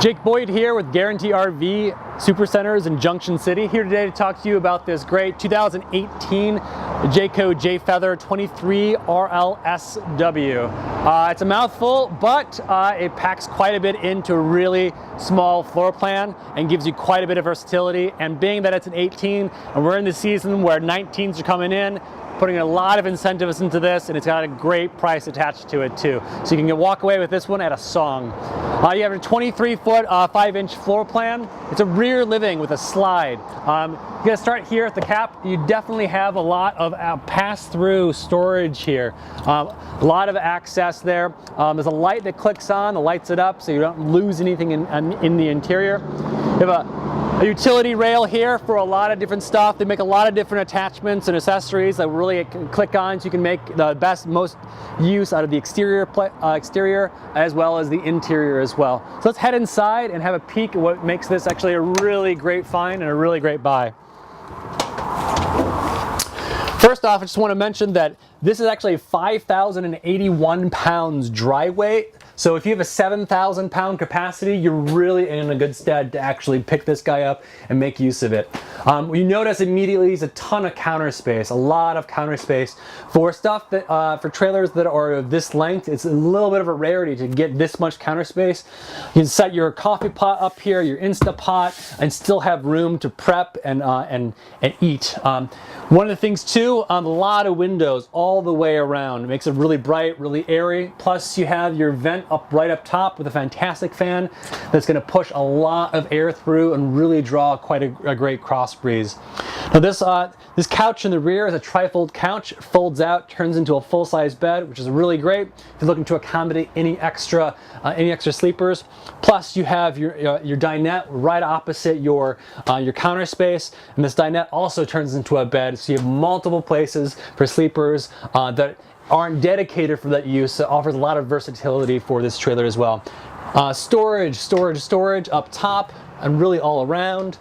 Jacob.Boyd here with Guaranty RV Supercenters in Junction City. Here today to talk to you about this great 2018 Jayco J-Feather 23 RLSW. It's a mouthful, but it packs quite a bit into a really small floor plan and gives you quite a bit of versatility. And being that it's an 18 and we're in the season where 19s are coming in, putting a lot of incentives into this, and it's got a great price attached to it too. So you can walk away with this one at a song. You have a 23-foot, 5-inch floor plan. It's a rear living with a slide. You're gonna start here at the cap. You definitely have a lot of pass-through storage here. A lot of access there. There's a light that clicks on, that lights it up so you don't lose anything in the interior. You have a utility rail here for a lot of different stuff. They make a lot of different attachments and accessories that really click on so you can make the most use out of the exterior as well as the interior as well. So let's head inside and have a peek at what makes this actually a really great find and a really great buy. First off, I just want to mention that this is actually 5,081 pounds dry weight. So if you have a 7,000 pound capacity, you're really in a good stead to actually pick this guy up and make use of it. You notice immediately there's a ton of counter space, a lot of counter space. For stuff that, for trailers that are this length, it's a little bit of a rarity to get this much counter space. You can set your coffee pot up here, your Instapot, and still have room to prep and eat. One of the things too, a lot of windows all the way around. It makes it really bright, really airy. Plus you have your vent right up top with a fantastic fan that's going to push a lot of air through and really draw quite a great cross breeze. Now this couch in the rear is a trifold couch. It folds out, turns into a full-size bed, which is really great if you're looking to accommodate any extra sleepers. Plus you have your dinette right opposite your counter space, and this dinette also turns into a bed, so you have multiple places for sleepers that aren't dedicated for that use. So it offers a lot of versatility for this trailer as well. Storage up top and really all around.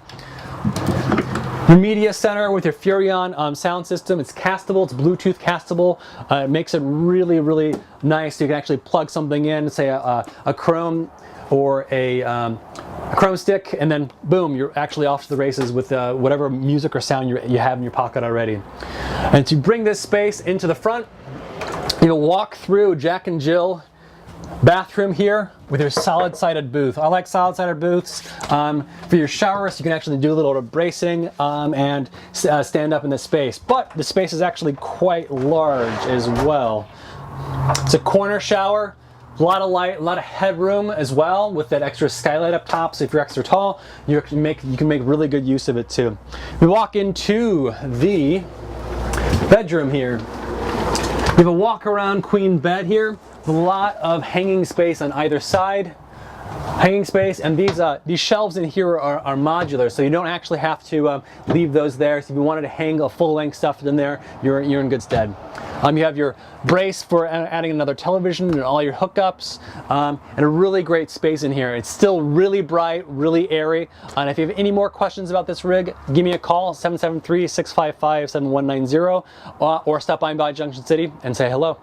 Your media center with your Furrion sound system. It's castable, it's Bluetooth castable. It makes it really, really nice. You can actually plug something in, say a Chrome or a Chrome stick, and then boom, you're actually off to the races with whatever music or sound you have in your pocket already. And to bring this space into the front, you will walk through Jack and Jill bathroom here with your solid-sided booth. I like solid-sided booths for your shower, so you can actually do a little bit of bracing and stand up in this space. But the space is actually quite large as well. It's a corner shower, a lot of light, a lot of headroom as well with that extra skylight up top. So if you're extra tall, you can make really good use of it too. We walk into the bedroom here. You have a walk-around queen bed here, with a lot of hanging space on either side. And these shelves in here are modular, so you don't actually have to leave those there. So if you wanted to hang a full-length stuff in there, you're in good stead. You have your brace for adding another television and all your hookups, and a really great space in here. It's still really bright, really airy. And if you have any more questions about this rig, give me a call, 773-655-7190, or stop by Junction City and say hello.